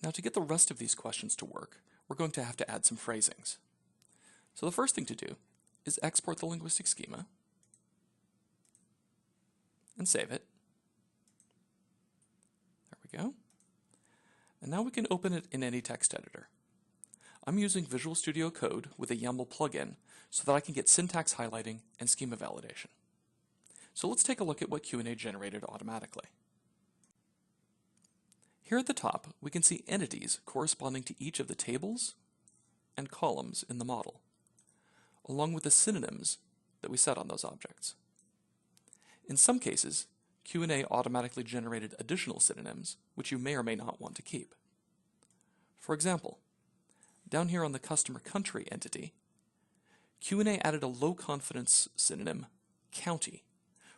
Now to get the rest of these questions to work, we're going to have to add some phrasings. So the first thing to do is export the linguistic schema and save it. There we go. And now we can open it in any text editor. I'm using Visual Studio Code with a YAML plugin so that I can get syntax highlighting and schema validation. So let's take a look at what Q&A generated automatically. Here at the top, we can see entities corresponding to each of the tables and columns in the model, along with the synonyms that we set on those objects. In some cases, Q&A automatically generated additional synonyms, which you may or may not want to keep. For example, down here on the customer country entity, Q&A added a low confidence synonym, county,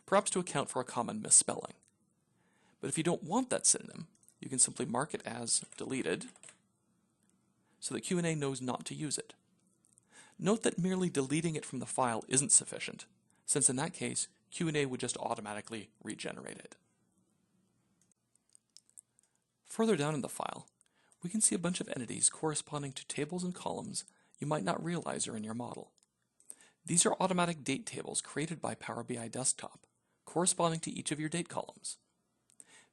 perhaps to account for a common misspelling. But if you don't want that synonym, you can simply mark it as deleted so that Q&A knows not to use it. Note that merely deleting it from the file isn't sufficient, since in that case, Q&A would just automatically regenerate it. Further down in the file, we can see a bunch of entities corresponding to tables and columns you might not realize are in your model. These are automatic date tables created by Power BI Desktop, corresponding to each of your date columns.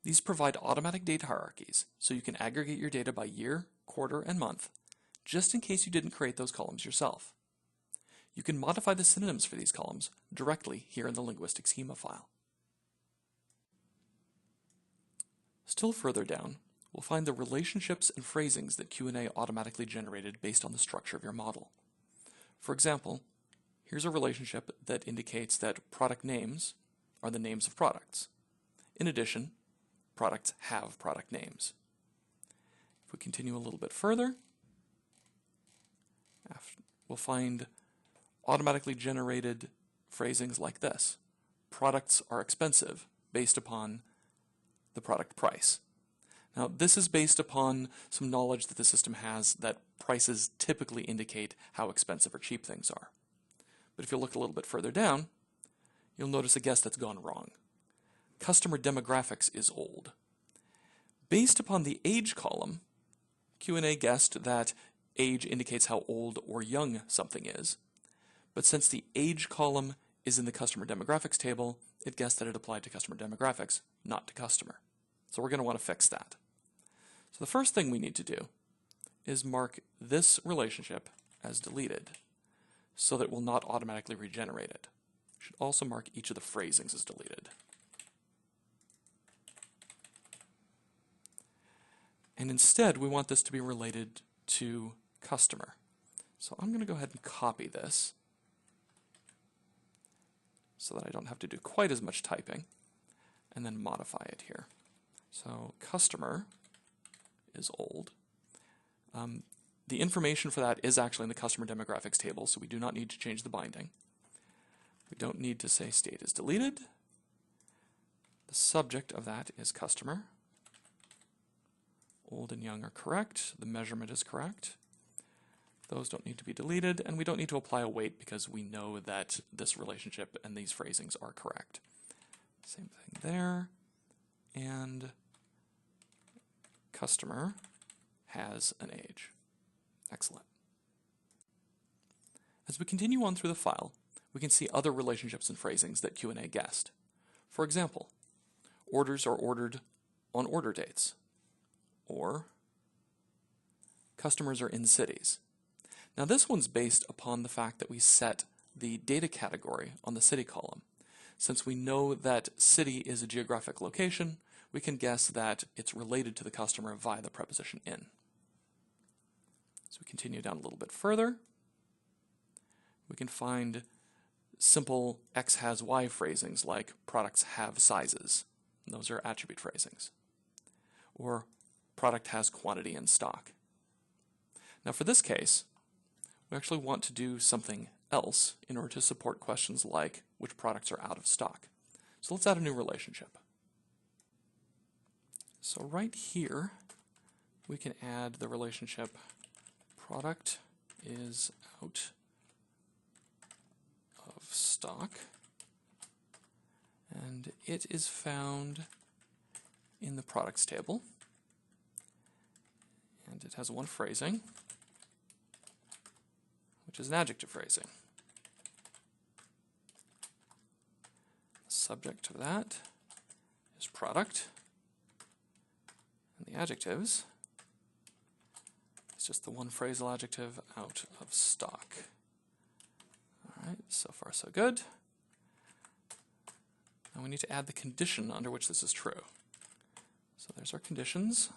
These provide automatic date hierarchies, so you can aggregate your data by year, quarter, and month, just in case you didn't create those columns yourself. You can modify the synonyms for these columns directly here in the linguistic schema file. Still further down, we'll find the relationships and phrasings that Q&A automatically generated based on the structure of your model. For example, here's a relationship that indicates that product names are the names of products. In addition, products have product names. If we continue a little bit further, we'll find automatically generated phrasings like this. Products are expensive based upon the product price. Now, this is based upon some knowledge that the system has that prices typically indicate how expensive or cheap things are. But if you look a little bit further down, you'll notice a guess that's gone wrong. Customer demographics is old. Based upon the age column, Q&A guessed that age indicates how old or young something is. But since the age column is in the customer demographics table, it guessed that it applied to customer demographics, not to customer. So we're going to want to fix that. So the first thing we need to do is mark this relationship as deleted so that it will not automatically regenerate it. We should also mark each of the phrasings as deleted. And instead, we want this to be related to customer. So I'm going to go ahead and copy this so that I don't have to do quite as much typing, and then modify it here. So customer is old. The information for that is actually in the customer demographics table, so we do not need to change the binding. We don't need to say state is deleted. The subject of that is customer. Old and young are correct. The measurement is correct. Those don't need to be deleted, and we don't need to apply a weight because we know that this relationship and these phrasings are correct. Same thing there. And customer has an age. Excellent. As we continue on through the file, we can see other relationships and phrasings that Q&A guessed. For example, orders are ordered on order dates, or customers are in cities. Now this one's based upon the fact that we set the data category on the city column. Since we know that city is a geographic location, we can guess that it's related to the customer via the preposition in. So we continue down a little bit further. We can find simple X has Y phrasings like products have sizes. And those are attribute phrasings. Or product has quantity in stock. Now for this case, we actually want to do something else in order to support questions like which products are out of stock. So let's add a new relationship. So right here, we can add the relationship product is out of stock, and it is found in the products table. And it has one phrasing, which is an adjective phrasing. The subject of that is product, and the adjectives is just the one phrasal adjective out of stock. All right, so far so good. Now we need to add the condition under which this is true. So there's our conditions.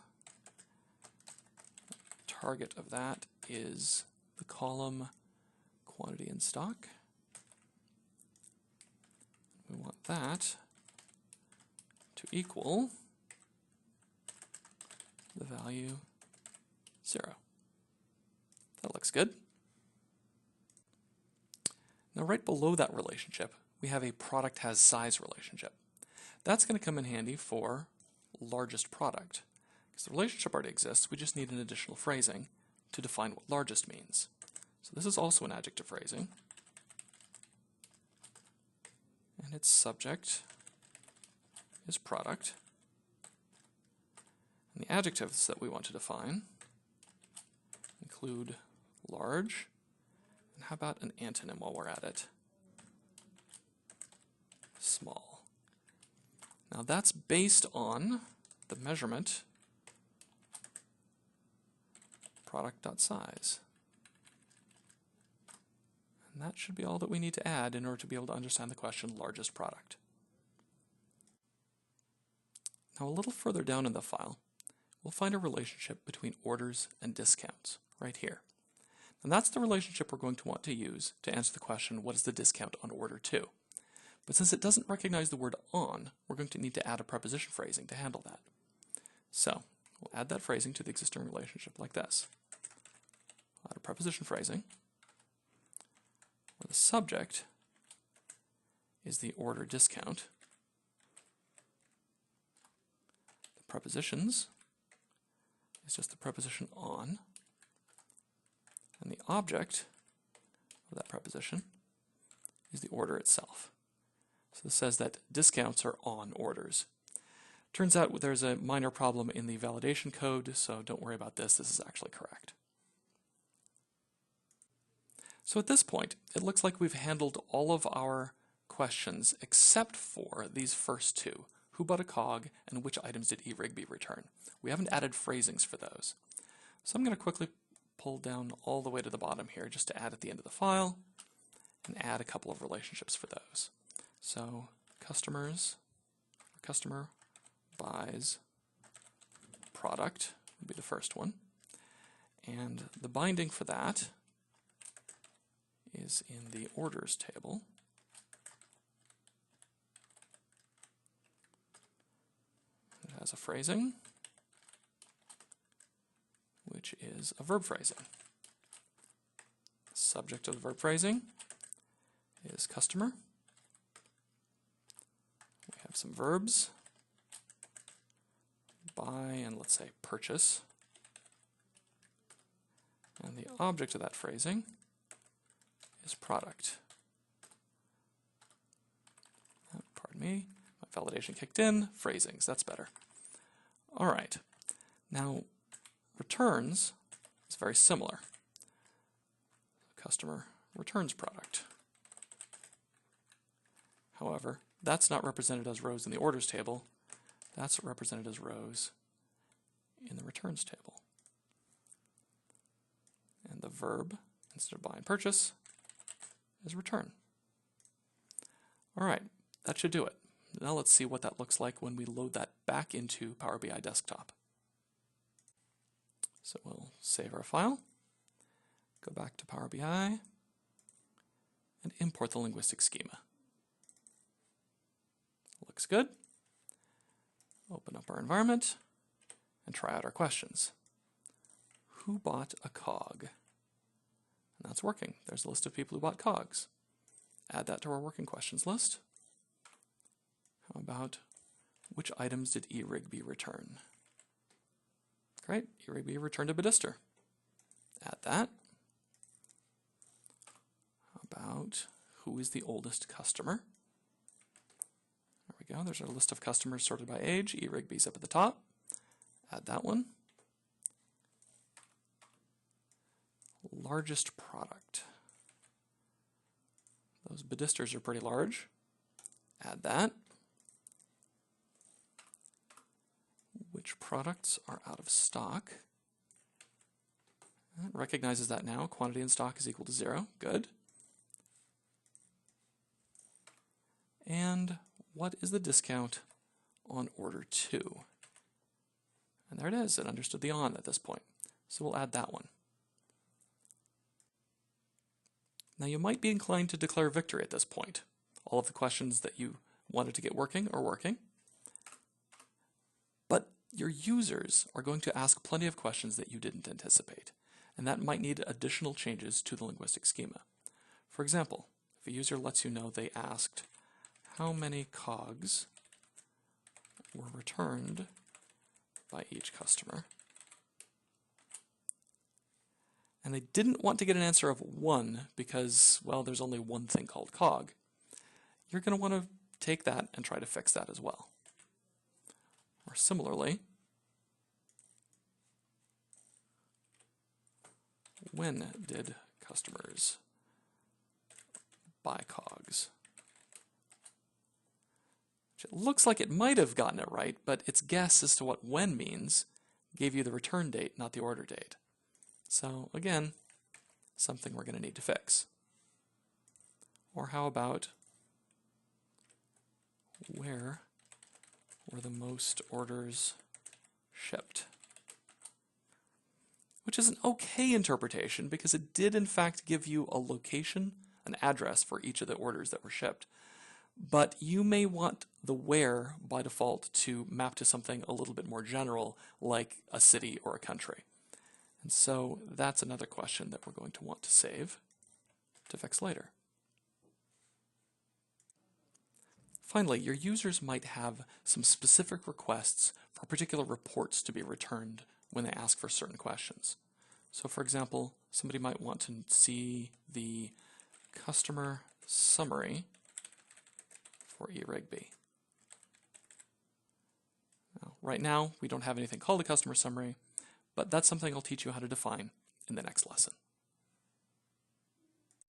Target of that is the column quantity in stock. We want that to equal the value 0. That looks good. Now right below that relationship, we have a product has size relationship. That's going to come in handy for largest product. Because the relationship already exists, we just need an additional phrasing to define what largest means. So this is also an adjective phrasing. And its subject is product. And the adjectives that we want to define include large, and how about an antonym while we're at it? Small. Now that's based on the measurement product.size. And that should be all that we need to add in order to be able to understand the question largest product. Now a little further down in the file, we'll find a relationship between orders and discounts right here. And that's the relationship we're going to want to use to answer the question, what is the discount on order 2? But since it doesn't recognize the word on, we're going to need to add a preposition phrasing to handle that. So we'll add that phrasing to the existing relationship like this. We'll add a preposition phrasing where the subject is the order discount. The prepositions is just the preposition on. And the object of that preposition is the order itself. So this says that discounts are on orders. Turns out there's a minor problem in the validation code, so don't worry about this. This is actually correct. So at this point, it looks like we've handled all of our questions except for these first two. Who bought a cog and which items did eRigby return? We haven't added phrasings for those. So I'm going to quickly pull down all the way to the bottom here just to add at the end of the file and add a couple of relationships for those. So customer buys product would be the first one. And the binding for that is in the orders table. It has a phrasing, which is a verb phrasing. Subject of the verb phrasing is customer. We have some verbs, buy and let's say purchase. And the object of that phrasing is product. Pardon me, my validation kicked in. Phrasings, that's better. All right, now returns is very similar. Customer returns product. However, that's not represented as rows in the orders table. That's represented as rows in the returns table. And the verb, instead of buy and purchase, is return. All right, that should do it. Now let's see what that looks like when we load that back into Power BI Desktop. So we'll save our file, go back to Power BI, and import the linguistic schema. Looks good. Open up our environment and try out our questions. Who bought a cog? And that's working. There's a list of people who bought cogs. Add that to our working questions list. How about which items did eRigby return? Great, eRigby returned a Bedister. Add that. How about who is the oldest customer? There we go, there's our list of customers sorted by age. eRigby's up at the top. Add that one. largest product. Those bedisters are pretty large. Add that. Which products are out of stock? It recognizes that now. Quantity in stock is equal to 0. Good. And what is the discount on order 2? And there it is. It understood the on at this point. So we'll add that one. Now you might be inclined to declare victory at this point. All of the questions that you wanted to get working are working. But your users are going to ask plenty of questions that you didn't anticipate, and that might need additional changes to the linguistic schema. For example, if a user lets you know they asked how many cogs were returned by each customer, and they didn't want to get an answer of 1 because, well, there's only one thing called cog, you're going to want to take that and try to fix that as well. Or similarly, when did customers buy cogs? Which it looks like it might have gotten it right, but its guess as to what when means gave you the return date, not the order date. So again, something we're going to need to fix. Or how about where were the most orders shipped? Which is an okay interpretation because it did in fact give you a location, an address for each of the orders that were shipped. But you may want the where by default to map to something a little bit more general, like a city or a country. And so that's another question that we're going to want to save to fix later. Finally, your users might have some specific requests for particular reports to be returned when they ask for certain questions. So for example, somebody might want to see the customer summary for eRegB. Right now, we don't have anything called a customer summary, but that's something I'll teach you how to define in the next lesson.